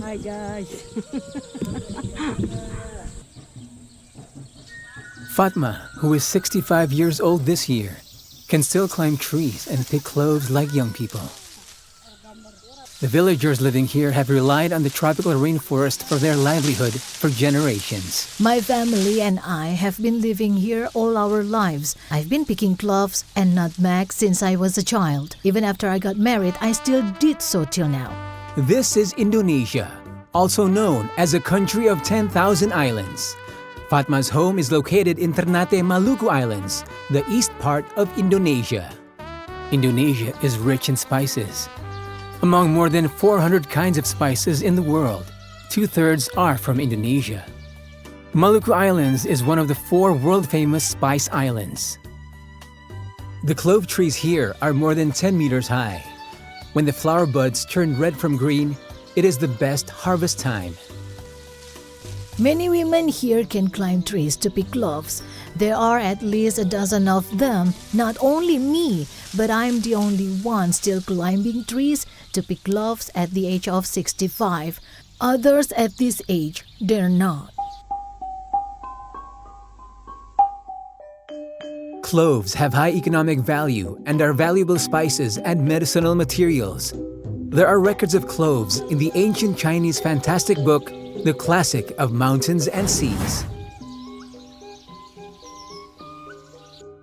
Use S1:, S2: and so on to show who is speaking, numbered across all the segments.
S1: Hi guys.
S2: Fatma, who is 65 years old this year, can still climb trees and pick cloves like young people. The villagers living here have relied on the tropical rainforest for their livelihood for generations.
S3: My family and I have been living here all our lives. I've been picking cloves and nutmeg since I was a child. Even after I got married, I still did so till now.
S2: This is Indonesia, also known as a country of 10,000 islands. Fatma's home is located in Ternate, Maluku Islands, the east part of Indonesia. Indonesia is rich in spices. Among more than 400 kinds of spices in the world, 2/3 are from Indonesia. Maluku Islands is one of the 4 world-famous spice islands. The clove trees here are more than 10 meters high. When the flower buds turn red from green, it is the best harvest time.
S3: Many women here can climb trees to pick cloves. There are at least a dozen of them. Not only me, but I'm the only one still climbing trees to pick cloves at the age of 65. Others at this age, they're not.
S2: Cloves have high economic value and are valuable spices and medicinal materials. There are records of cloves in the ancient Chinese fantastic book, The Classic of Mountains and Seas.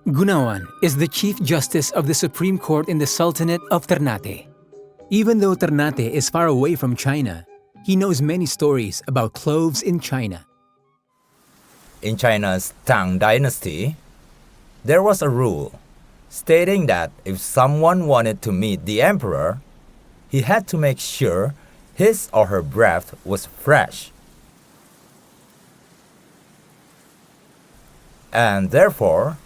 S2: Gunawan is the Chief Justice of the Supreme Court in the Sultanate of Ternate. Even though Ternate is far away from China, he knows many stories about cloves in China.
S4: In China's Tang Dynasty, there was a rule stating that if someone wanted to meet the emperor, he had to make sure his or her breath was fresh. And therefore,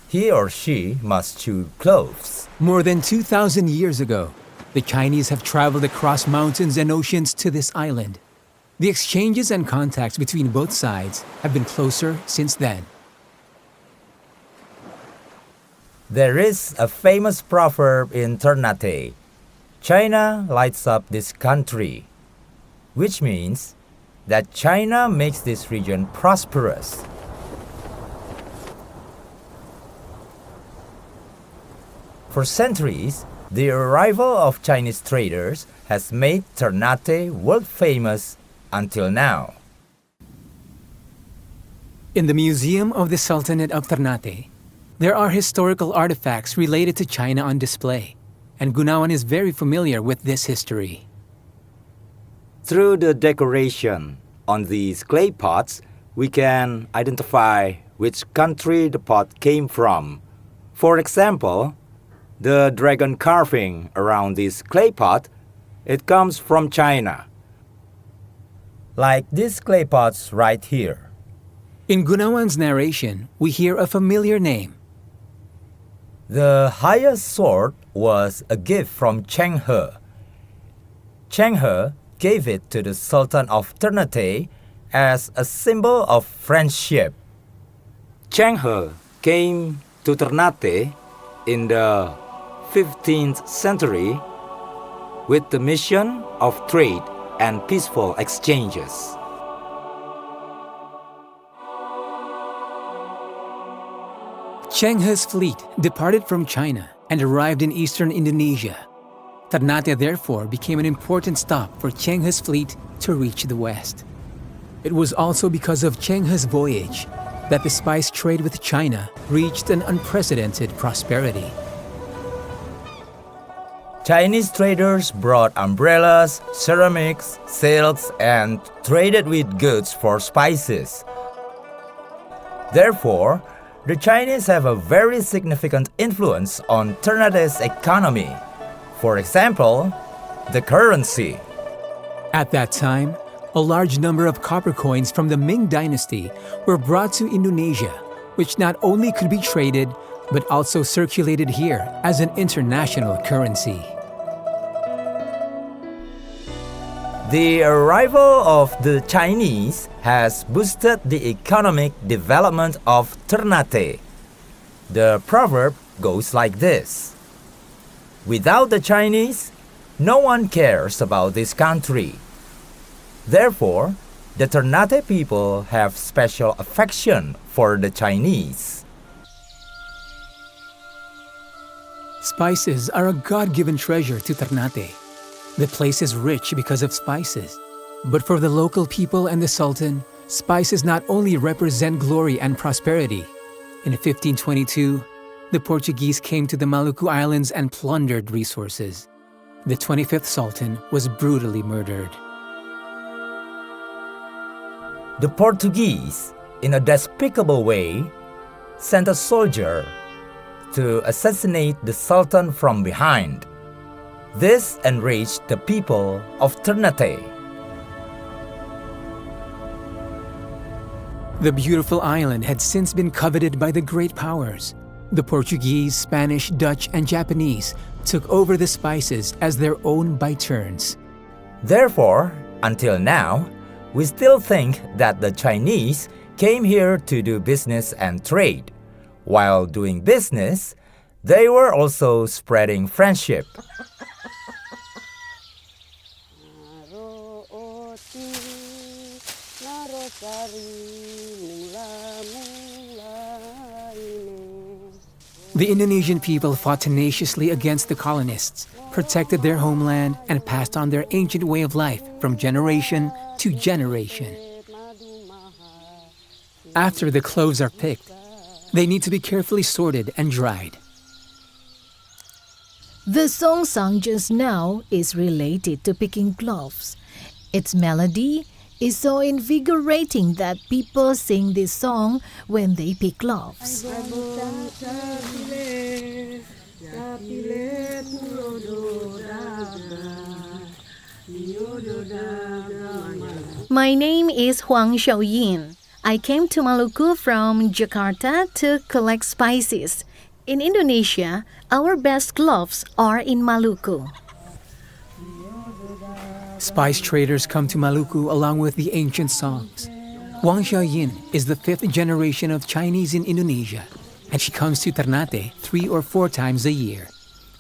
S4: he or she must chew cloves.
S2: More than 2,000 years ago, the Chinese have traveled across mountains and oceans to this island. The exchanges and contacts between both sides have been closer since then.
S4: There is a famous proverb in Ternate: China lights up this country, which means that China makes this region prosperous. For centuries, the arrival of Chinese traders has made Ternate world famous until now.
S2: In the Museum of the Sultanate of Ternate, there are historical artifacts related to China on display, and Gunawan is very familiar with this history.
S5: Through the decoration on these clay pots, we can identify which country the pot came from. For example, the dragon carving around this clay pot, it comes from China.
S4: Like these clay pots right here.
S2: In Gunawan's narration, we hear a familiar name.
S4: The highest sword was a gift from Cheng He. Cheng He gave it to the Sultan of Ternate as a symbol of friendship.
S5: Cheng He came to Ternate in the 15th century with the mission of trade and peaceful exchanges.
S2: Cheng He's fleet departed from China and arrived in eastern Indonesia. Ternate therefore became an important stop for Cheng He's fleet to reach the west. It was also because of Cheng He's voyage that the spice trade with China reached an unprecedented prosperity.
S4: Chinese traders brought umbrellas, ceramics, silks, and traded with goods for spices. Therefore, the Chinese have a very significant influence on Ternate's economy. For example, the currency.
S2: At that time, a large number of copper coins from the Ming Dynasty were brought to Indonesia, which not only could be traded, but also circulated here as an international currency.
S4: The arrival of the Chinese has boosted the economic development of Ternate. The proverb goes like this: without the Chinese, no one cares about this country. Therefore, the Ternate people have special affection for the Chinese.
S2: Spices are a God-given treasure to Ternate. The place is rich because of spices. But for the local people and the Sultan, spices not only represent glory and prosperity. In 1522, the Portuguese came to the Maluku Islands and plundered resources. The 25th Sultan was brutally murdered.
S4: The Portuguese, in a despicable way, sent a soldier to assassinate the Sultan from behind. This enraged the people of Ternate.
S2: The beautiful island had since been coveted by the great powers. The Portuguese, Spanish, Dutch, and Japanese took over the spices as their own by turns.
S4: Therefore, until now, we still think that the Chinese came here to do business and trade. While doing business, they were also spreading friendship.
S2: The Indonesian people fought tenaciously against the colonists, protected their homeland, and passed on their ancient way of life from generation to generation. After the cloves are picked, they need to be carefully sorted and dried.
S3: The song sung just now is related to picking cloves. Its melody is so invigorating that people sing this song when they pick cloves. My name is Huang Xiaoyin. I came to Maluku from Jakarta to collect spices. In Indonesia, our best cloves are in Maluku.
S2: Spice traders come to Maluku along with the ancient songs. Huang Xiaoyin is the 5th generation of Chinese in Indonesia, and she comes to Ternate 3 or 4 times a year.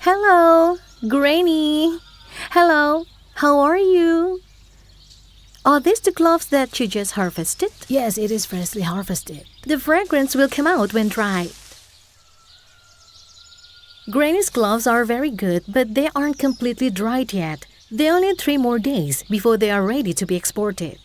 S3: Hello, Granny. Hello, how are you? Are these the cloves that you just harvested? Yes, it is freshly harvested. The fragrance will come out when dried. Granny's cloves are very good, but they aren't completely dried yet. They only need 3 more days before they are ready to be exported.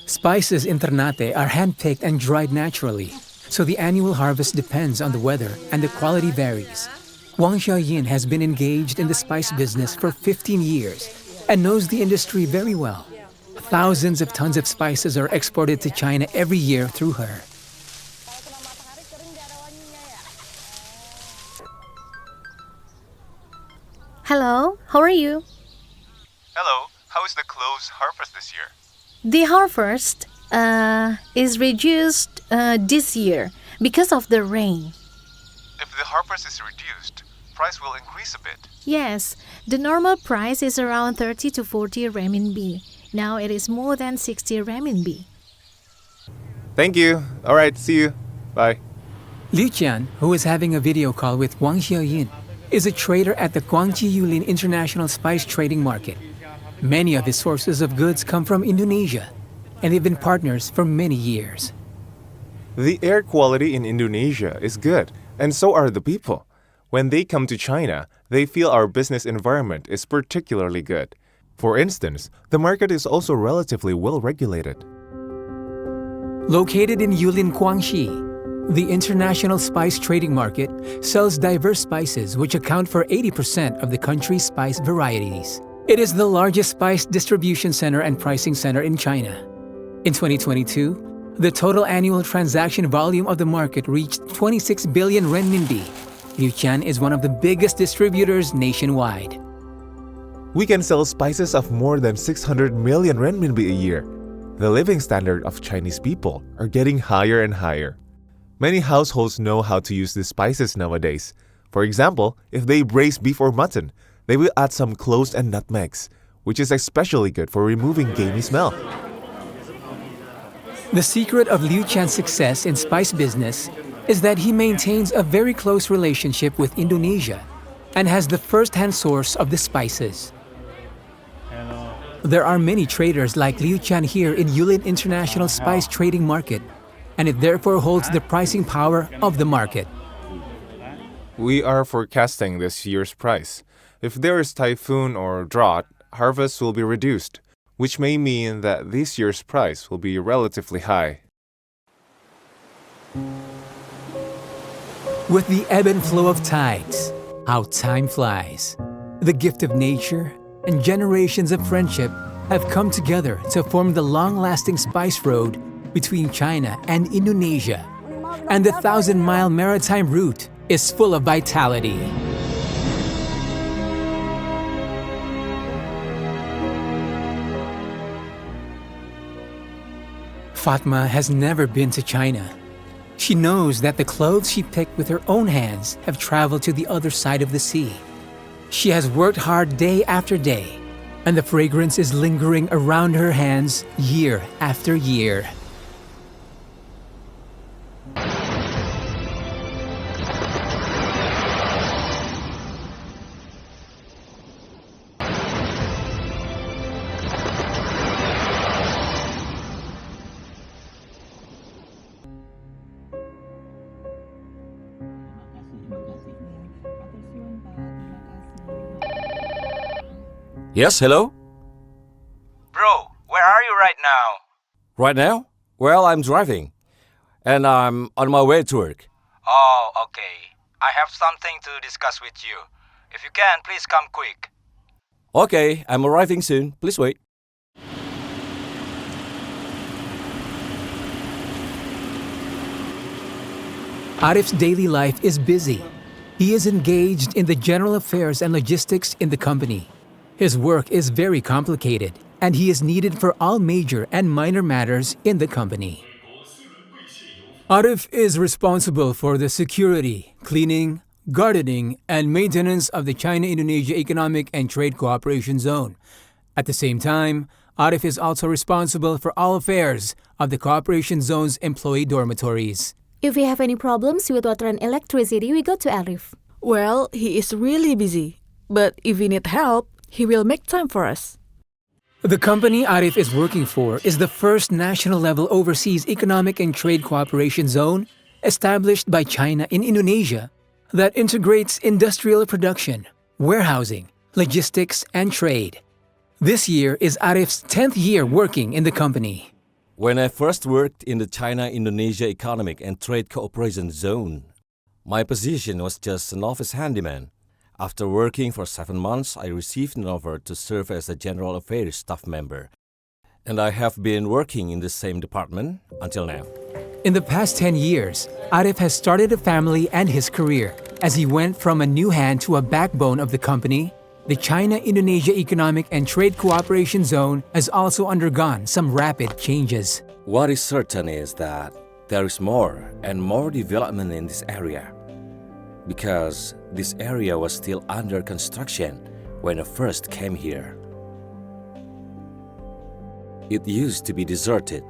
S2: Spices in Ternate are hand-picked and dried naturally, so the annual harvest depends on the weather and the quality varies. Huang Xiaoyin has been engaged in the spice business for 15 years and knows the industry very well. Thousands of tons of spices are exported to China every year through her.
S3: Hello, how are you?
S1: Hello, how is the cloves harvest this year?
S3: The harvest is reduced this year because of the rain.
S1: If the harvest is reduced, price will increase a bit.
S3: Yes, the normal price is around 30 to 40 renminbi. Now it is more than 60 renminbi.
S1: Thank you. All right, see you. Bye.
S2: Liu Qian, who is having a video call with Huang Xiaoyin, is a trader at the Guangxi Yulin International Spice Trading Market. Many of his sources of goods come from Indonesia, and they've been partners for many years.
S1: The air quality in Indonesia is good, and so are the people. When they come to China, they feel our business environment is particularly good. For instance, the market is also relatively well regulated.
S2: Located in Yulin, Guangxi, the International Spice Trading Market sells diverse spices which account for 80% of the country's spice varieties. It is the largest spice distribution center and pricing center in China. In 2022, the total annual transaction volume of the market reached 26 billion renminbi. Liu Qian is one of the biggest distributors nationwide.
S1: We can sell spices of more than 600 million renminbi a year. The living standard of Chinese people are getting higher and higher. Many households know how to use these spices nowadays. For example, if they braise beef or mutton, they will add some cloves and nutmegs, which is especially good for removing gamey smell.
S2: The secret of Liu Qian's success in spice business is that he maintains a very close relationship with Indonesia and has the first-hand source of the spices. There are many traders like Liu Chan here in Yulin International Spice Trading Market, and it therefore holds the pricing power of the market.
S1: We are forecasting this year's price. If there is typhoon or drought, harvest will be reduced, which may mean that this year's price will be relatively high.
S2: With the ebb and flow of tides, how time flies. The gift of nature and generations of friendship have come together to form the long-lasting spice road between China and Indonesia. And the 1,000-mile maritime route is full of vitality. Fatma has never been to China. She knows that the clothes she picked with her own hands have traveled to the other side of the sea. She has worked hard day after day, and the fragrance is lingering around her hands year after year.
S6: Yes, hello?
S5: Bro, where are you right now?
S6: Right now? Well, I'm driving. And I'm on my way to work.
S5: Oh, okay. I have something to discuss with you. If you can, please come quick.
S6: Okay, I'm arriving soon. Please wait.
S2: Arif's daily life is busy. He is engaged in the general affairs and logistics in the company. His work is very complicated, and he is needed for all major and minor matters in the company. Arif is responsible for the security, cleaning, gardening, and maintenance of the China-Indonesia Economic and Trade Cooperation Zone. At the same time, Arif is also responsible for all affairs of the Cooperation Zone's employee dormitories.
S7: If we have any problems with water and electricity, we go to Arif.
S8: Well, he is really busy. But if we need help, he will make time for us.
S2: The company Arif is working for is the first national-level overseas economic and trade cooperation zone established by China in Indonesia that integrates industrial production, warehousing, logistics, and trade. This year is Arif's 10th year working in the company.
S6: When I first worked in the China-Indonesia Economic and Trade Cooperation Zone, my position was just an office handyman. After working for 7 months, I received an offer to serve as a General Affairs staff member. And I have been working in the same department until now.
S2: In the past 10 years, Arif has started a family and his career as he went from a new hand to a backbone of the company. The China-Indonesia Economic and Trade Cooperation Zone has also undergone some rapid changes.
S6: What is certain is that there is more and more development in this area, because this area was still under construction when I first came here. It used to be deserted,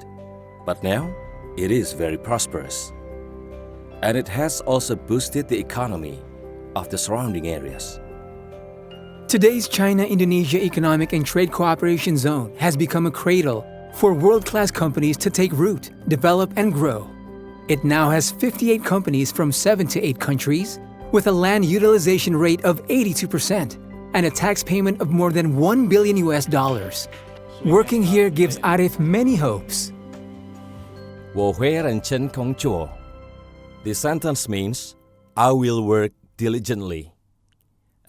S6: but now it is very prosperous. And it has also boosted the economy of the surrounding areas.
S2: Today's China-Indonesia Economic and Trade Cooperation Zone has become a cradle for world-class companies to take root, develop, and grow. It now has 58 companies from 7 to 8 countries, with a land utilization rate of 82% and a tax payment of more than $1 billion. Working here gives Arif many hopes.
S6: 我会认真工作. This sentence means, I will work diligently.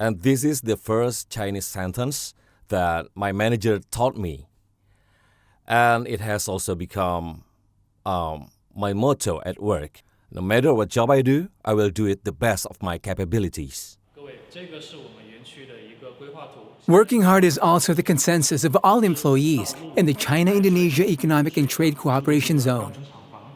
S6: And this is the first Chinese sentence that my manager taught me. And it has also become my motto at work. No matter what job I do, I will do it the best of my capabilities.
S2: Working hard is also the consensus of all employees in the China-Indonesia Economic and Trade Cooperation Zone.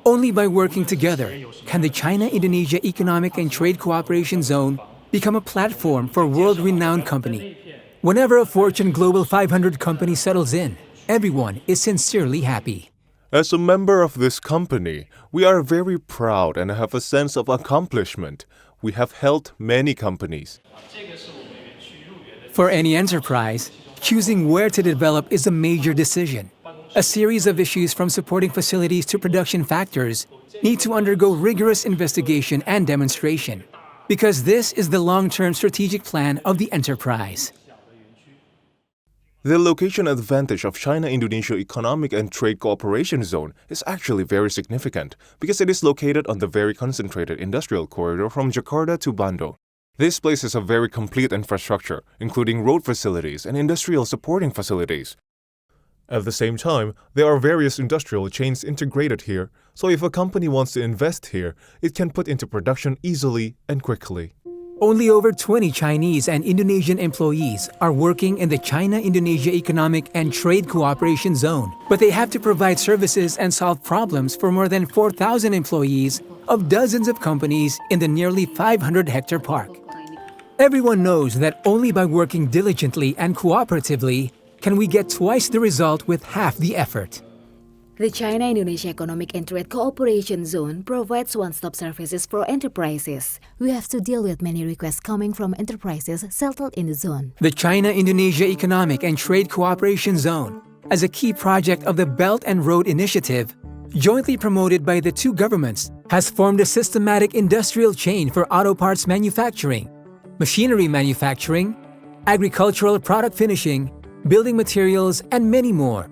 S2: Only by working together can the China-Indonesia Economic and Trade Cooperation Zone become a platform for world-renowned company. Whenever a Fortune Global 500 company settles in, everyone is sincerely happy.
S1: As a member of this company, we are very proud and have a sense of accomplishment. We have helped many companies.
S2: For any enterprise, choosing where to develop is a major decision. A series of issues from supporting facilities to production factors need to undergo rigorous investigation and demonstration, because this is the long-term strategic plan of the enterprise.
S1: The location advantage of China-Indonesia Economic and Trade Cooperation Zone is actually very significant because it is located on the very concentrated industrial corridor from Jakarta to Bandung. This place has a very complete infrastructure, including road facilities and industrial supporting facilities. At the same time, there are various industrial chains integrated here, so if a company wants to invest here, it can put into production easily and quickly.
S2: Only over 20 Chinese and Indonesian employees are working in the China-Indonesia Economic and Trade Cooperation Zone, but they have to provide services and solve problems for more than 4,000 employees of dozens of companies in the nearly 500-hectare park. Everyone knows that only by working diligently and cooperatively can we get twice the result with half the effort.
S7: The China-Indonesia Economic and Trade Cooperation Zone provides one-stop services for enterprises. We have to deal with many requests coming from enterprises settled in the zone.
S2: The China-Indonesia Economic and Trade Cooperation Zone, as a key project of the Belt and Road Initiative, jointly promoted by the two governments, has formed a systematic industrial chain for auto parts manufacturing, machinery manufacturing, agricultural product finishing, building materials, and many more.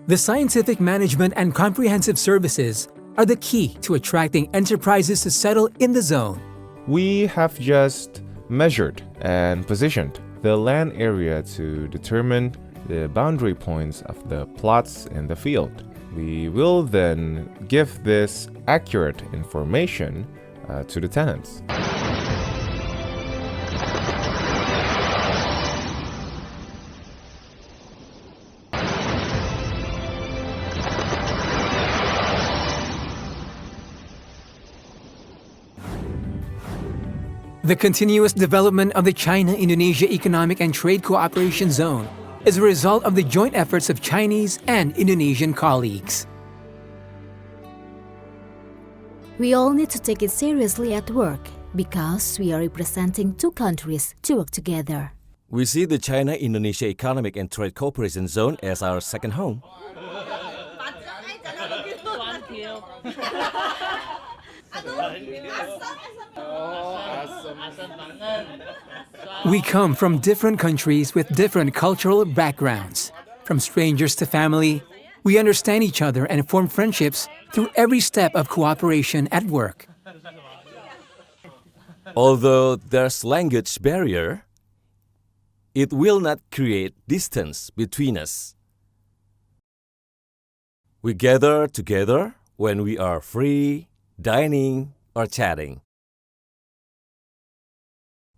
S2: The scientific management and comprehensive services are the key to attracting enterprises to settle in the zone.
S1: We have just measured and positioned the land area to determine the boundary points of the plots in the field. We will then give this accurate information to the tenants.
S2: The continuous development of the China-Indonesia Economic and Trade Cooperation Zone is a result of the joint efforts of Chinese and Indonesian colleagues.
S7: We all need to take it seriously at work because we are representing two countries to work together.
S6: We see the China-Indonesia Economic and Trade Cooperation Zone as our second home.
S2: We come from different countries with different cultural backgrounds. From strangers to family, we understand each other and form friendships through every step of cooperation at work.
S6: Although there's language barrier, it will not create distance between us. We gather together when we are free, dining, or chatting.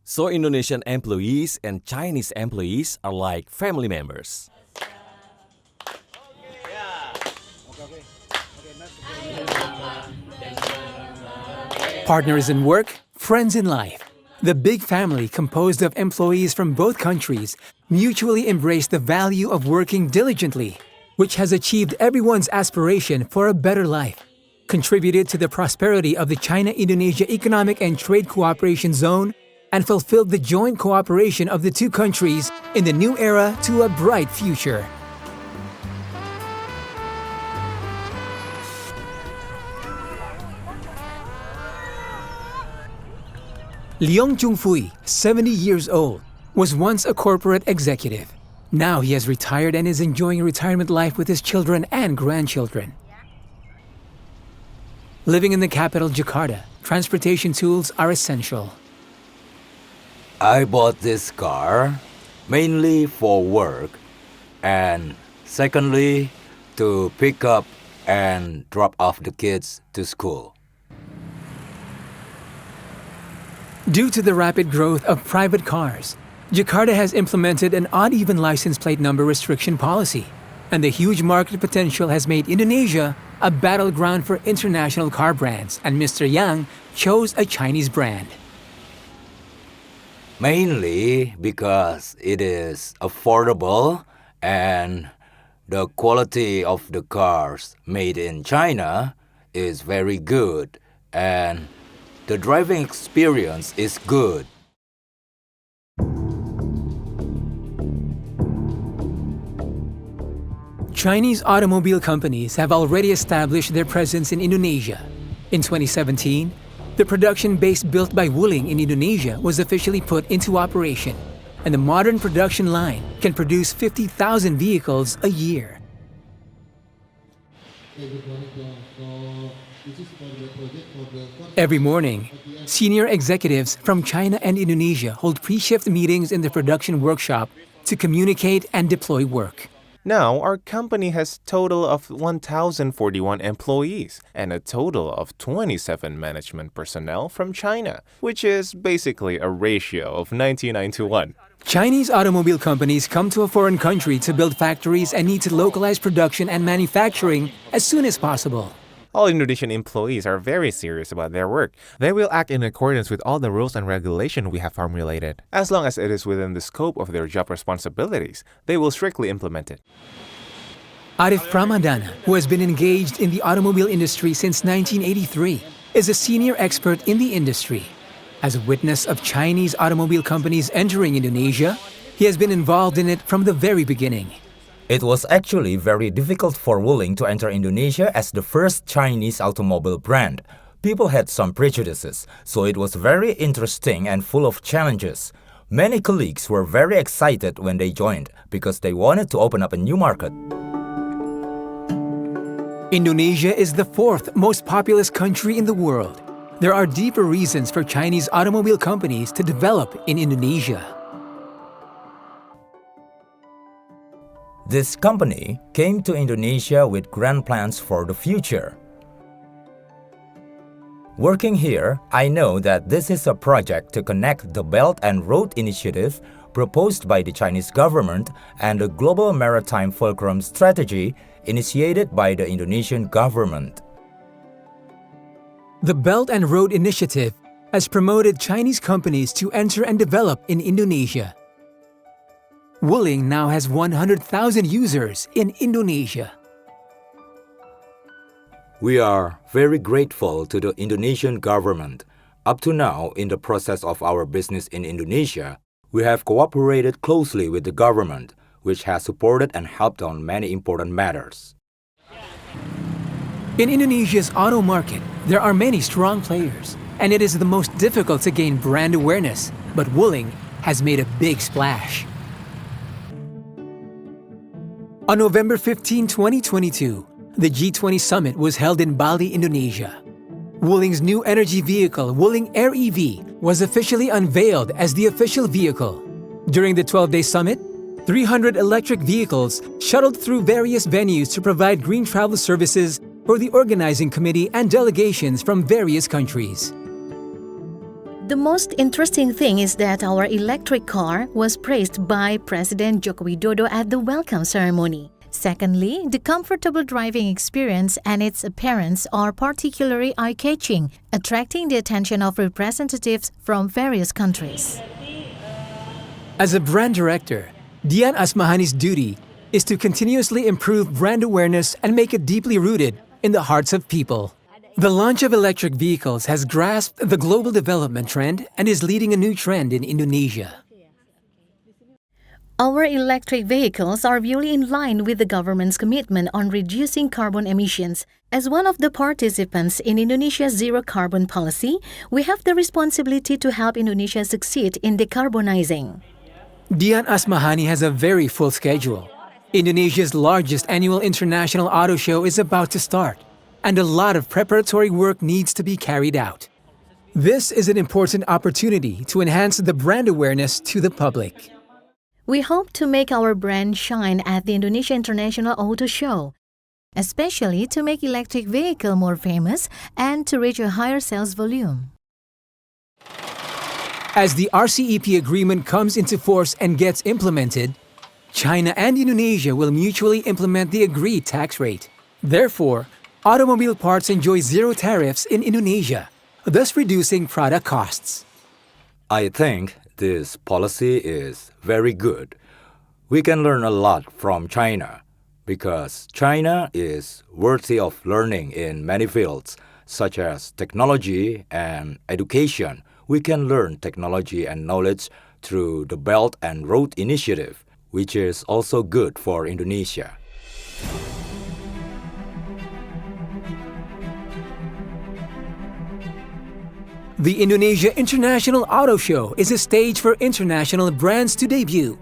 S6: So Indonesian employees and Chinese employees are like family members.
S2: Partners in work, friends in life. The big family composed of employees from both countries mutually embrace the value of working diligently, which has achieved everyone's aspiration for a better life, contributed to the prosperity of the China-Indonesia Economic and Trade Cooperation Zone, and fulfilled the joint cooperation of the two countries in the new era to a bright future. Leong Chung-fui, 70 years old, was once a corporate executive. Now he has retired and is enjoying retirement life with his children and grandchildren. Living in the capital, Jakarta, transportation tools are essential.
S5: I bought this car mainly for work and secondly to pick up and drop off the kids to school.
S2: Due to the rapid growth of private cars, Jakarta has implemented an odd-even license plate number restriction policy, and the huge market potential has made Indonesia a battleground for international car brands, and Mr. Yang chose a Chinese brand.
S5: Mainly because it is affordable and the quality of the cars made in China is very good and the driving experience is good.
S2: Chinese automobile companies have already established their presence in Indonesia. In 2017, the production base built by Wuling in Indonesia was officially put into operation, and the modern production line can produce 50,000 vehicles a year. Every morning, senior executives from China and Indonesia hold pre-shift meetings in the production workshop to communicate and deploy work.
S1: Now, our company has a total of 1,041 employees and a total of 27 management personnel from China, which is basically a ratio of 99:1.
S2: Chinese automobile companies come to a foreign country to build factories and need to localize production and manufacturing as soon as possible.
S1: All Indonesian employees are very serious about their work. They will act in accordance with all the rules and regulations we have formulated. As long as it is within the scope of their job responsibilities, they will strictly implement it.
S2: Arif Pramadana, who has been engaged in the automobile industry since 1983, is a senior expert in the industry. As a witness of Chinese automobile companies entering Indonesia, he has been involved in it from the very beginning.
S4: It was actually very difficult for Wuling to enter Indonesia as the first Chinese automobile brand. People had some prejudices, so it was very interesting and full of challenges. Many colleagues were very excited when they joined because they wanted to open up a new market.
S2: Indonesia is the fourth most populous country in the world. There are deeper reasons for Chinese automobile companies to develop in Indonesia.
S4: This company came to Indonesia with grand plans for the future. Working here, I know that this is a project to connect the Belt and Road Initiative proposed by the Chinese government and the Global Maritime Fulcrum Strategy initiated by the Indonesian government.
S2: The Belt and Road Initiative has promoted Chinese companies to enter and develop in Indonesia. Wuling now has 100,000 users in Indonesia.
S5: We are very grateful to the Indonesian government. Up to now, in the process of our business in Indonesia, we have cooperated closely with the government, which has supported and helped on many important matters.
S2: In Indonesia's auto market, there are many strong players, and it is the most difficult to gain brand awareness, but Wuling has made a big splash. On November 15, 2022, the G20 summit was held in Bali, Indonesia. Wuling's new energy vehicle, Wuling Air EV, was officially unveiled as the official vehicle. During the 12-day summit, 300 electric vehicles shuttled through various venues to provide green travel services for the organizing committee and delegations from various countries.
S3: The most interesting thing is that our electric car was praised by President Joko Widodo at the welcome ceremony. Secondly, the comfortable driving experience and its appearance are particularly eye-catching, attracting the attention of representatives from various countries.
S2: As a brand director, Dian Asmahani's duty is to continuously improve brand awareness and make it deeply rooted in the hearts of people. The launch of electric vehicles has grasped the global development trend and is leading a new trend in Indonesia.
S3: Our electric vehicles are really in line with the government's commitment on reducing carbon emissions. As one of the participants in Indonesia's zero carbon policy, we have the responsibility to help Indonesia succeed in decarbonizing.
S2: Dian Asmahani has a very full schedule. Indonesia's largest annual international auto show is about to start, and a lot of preparatory work needs to be carried out. This is an important opportunity to enhance the brand awareness to the public.
S3: We hope to make our brand shine at the Indonesia International Auto Show, especially to make electric vehicle more famous and to reach a higher sales volume.
S2: As the RCEP agreement comes into force and gets implemented, China and Indonesia will mutually implement the agreed tax rate. Therefore, automobile parts enjoy zero tariffs in Indonesia, thus reducing product costs.
S5: I think this policy is very good. We can learn a lot from China because China is worthy of learning in many fields, such as technology and education. We can learn technology and knowledge through the Belt and Road Initiative, which is also good for Indonesia.
S2: The Indonesia International Auto Show is a stage for international brands to debut,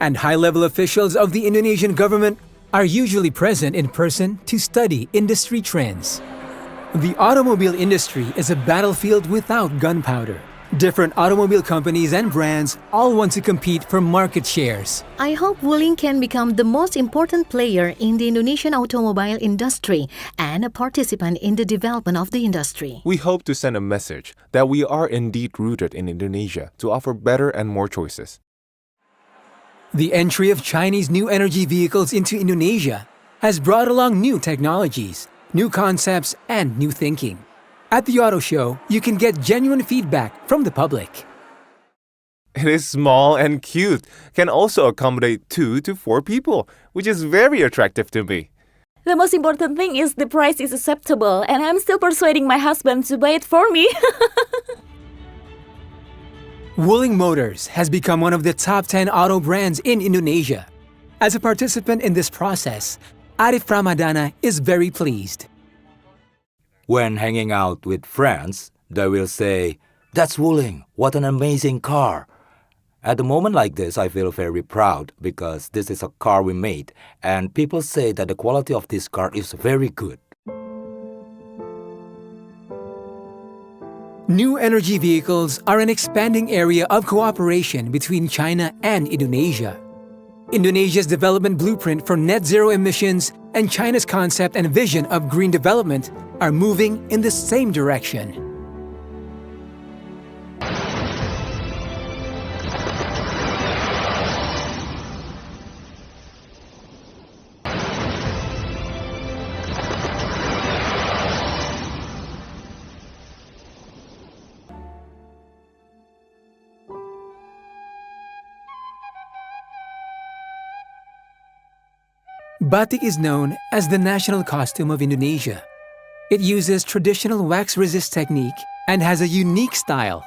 S2: and high-level officials of the Indonesian government are usually present in person to study industry trends. The automobile industry is a battlefield without gunpowder. Different automobile companies and brands all want to compete for market shares.
S3: I hope Wuling can become the most important player in the Indonesian automobile industry and a participant in the development of the industry.
S1: We hope to send a message that we are indeed rooted in Indonesia to offer better and more choices.
S2: The entry of Chinese new energy vehicles into Indonesia has brought along new technologies, new concepts, and new thinking. At the auto show, you can get genuine feedback from the public.
S1: It is small and cute, can also accommodate 2 to 4 people, which is very attractive to me.
S9: The most important thing is the price is acceptable, and I'm still persuading my husband to buy it for me.
S2: Wuling Motors has become one of the top 10 auto brands in Indonesia. As a participant in this process, Arif Ramadana is very pleased.
S5: When hanging out with friends, they will say, "That's Wuling, what an amazing car." At a moment like this, I feel very proud because this is a car we made, and people say that the quality of this car is very good.
S2: New energy vehicles are an expanding area of cooperation between China and Indonesia. Indonesia's development blueprint for net zero emissions and China's concept and vision of green development are moving in the same direction. Batik is known as the national costume of Indonesia. It uses traditional wax-resist technique and has a unique style.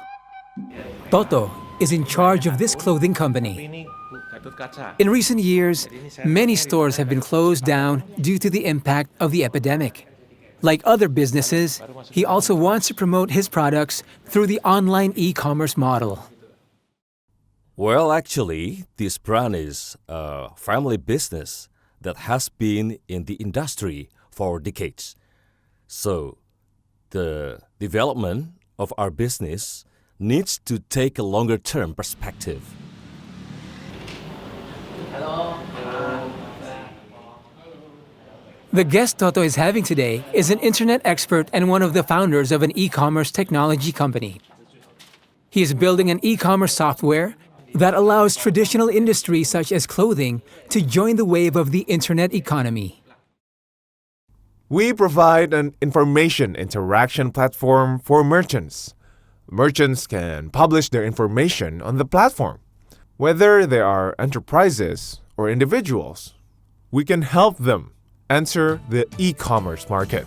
S2: Toto is in charge of this clothing company. In recent years, many stores have been closed down due to the impact of the epidemic. Like other businesses, he also wants to promote his products through the online e-commerce model.
S6: Well, actually, this brand is a family business that has been in the industry for decades. So, the development of our business needs to take a longer-term perspective.
S2: The guest Toto is having today is an internet expert and one of the founders of an e-commerce technology company. He is building an e-commerce software that allows traditional industries such as clothing to join the wave of the internet economy.
S1: We provide an information interaction platform for merchants. Merchants can publish their information on the platform. Whether they are enterprises or individuals, we can help them enter the e-commerce market.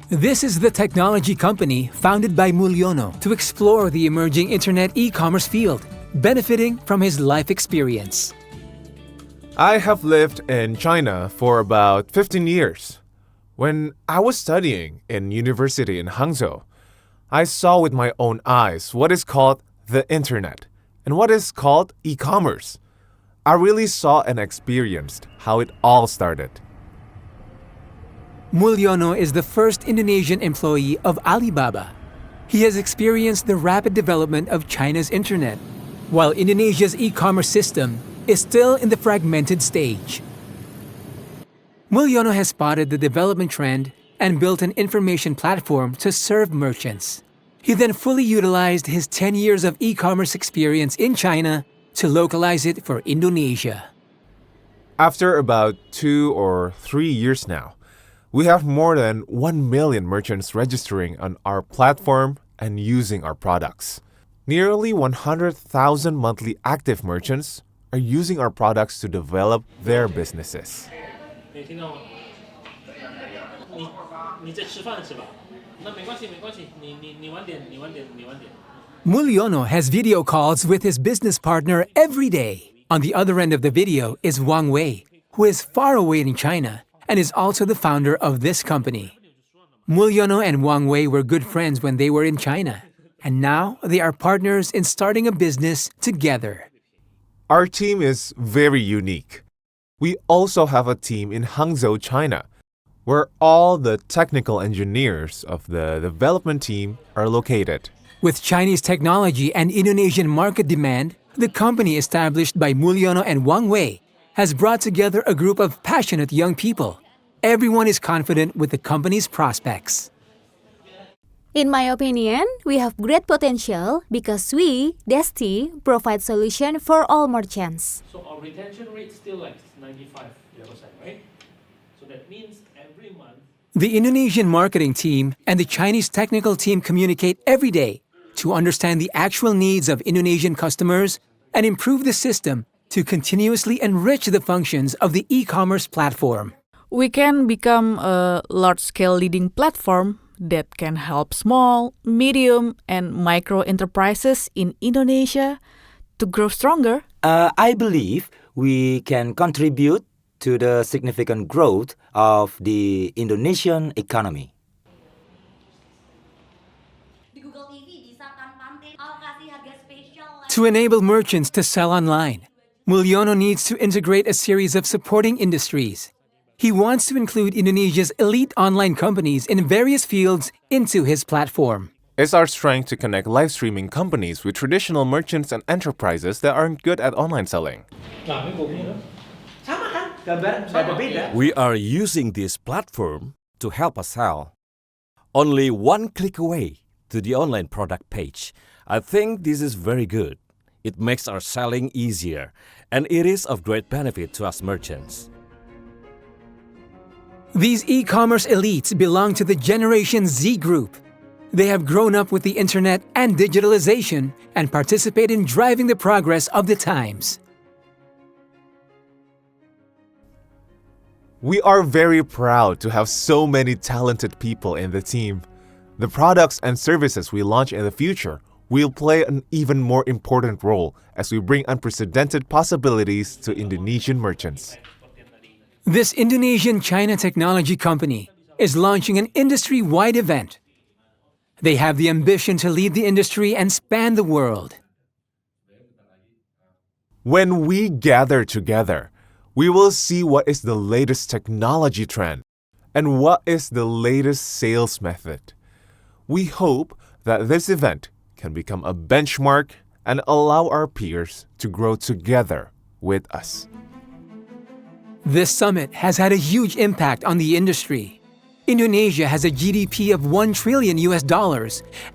S2: This is the technology company founded by Mulyono to explore the emerging internet e-commerce field, benefiting from his life experience.
S1: I have lived in China for about 15 years. When I was studying in university in Hangzhou, I saw with my own eyes what is called the internet and what is called e-commerce. I really saw and experienced how it all started.
S2: Mulyono is the first Indonesian employee of Alibaba. He has experienced the rapid development of China's internet, while Indonesia's e-commerce system is still in the fragmented stage. Mulyono has spotted the development trend and built an information platform to serve merchants. He then fully utilized his 10 years of e-commerce experience in China to localize it for Indonesia.
S1: After about 2 or 3 years now, we have more than 1 million merchants registering on our platform and using our products. Nearly 100,000 monthly active merchants are using our products to develop their businesses.
S2: Mulyono has video calls with his business partner every day. On the other end of the video is Wang Wei, who is far away in China and is also the founder of this company. Mulyono and Wang Wei were good friends when they were in China, and now they are partners in starting a business together.
S1: Our team is very unique. We also have a team in Hangzhou, China, where all the technical engineers of the development team are located.
S2: With Chinese technology and Indonesian market demand, the company established by Mulyono and Wang Wei has brought together a group of passionate young people. Everyone is confident with the company's prospects.
S7: In my opinion, we have great potential because we, Desti, provide solution for all merchants.
S10: So our retention rate is still like 95%, right? So that means every month.
S2: The Indonesian marketing team and the Chinese technical team communicate every day to understand the actual needs of Indonesian customers and improve the system to continuously enrich the functions of the e-commerce platform.
S8: We can become a large-scale leading platform that can help small, medium, and micro enterprises in Indonesia to grow stronger.
S5: I believe we can contribute to the significant growth of the Indonesian economy.
S2: To enable merchants to sell online, Mulyono needs to integrate a series of supporting industries. He wants to include Indonesia's elite online companies in various fields into his platform.
S1: It's our strength to connect live streaming companies with traditional merchants and enterprises that aren't good at online selling.
S6: We are using this platform to help us sell. Only one click away to the online product page. I think this is very good. It makes our selling easier, and it is of great benefit to us merchants.
S2: These e-commerce elites belong to the Generation Z group. They have grown up with the internet and digitalization and participate in driving the progress of the times.
S1: We are very proud to have so many talented people in the team. The products and services we launch in the future will play an even more important role as we bring unprecedented possibilities to Indonesian merchants.
S2: This Indonesian China technology company is launching an industry-wide event. They have the ambition to lead the industry and span the world.
S1: When we gather together, we will see what is the latest technology trend and what is the latest sales method. We hope that this event can become a benchmark and allow our peers to grow together with us.
S2: This summit has had a huge impact on the industry. Indonesia has a GDP of $1 trillion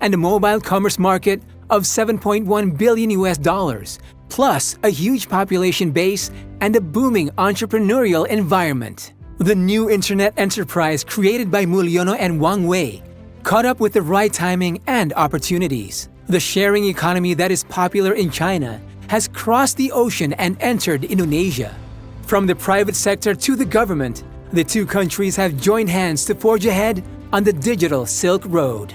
S2: and a mobile commerce market of $7.1 billion, plus a huge population base and a booming entrepreneurial environment. The new internet enterprise created by Mulyono and Wang Wei caught up with the right timing and opportunities. The sharing economy that is popular in China has crossed the ocean and entered Indonesia. From the private sector to the government, the two countries have joined hands to forge ahead on the digital Silk Road.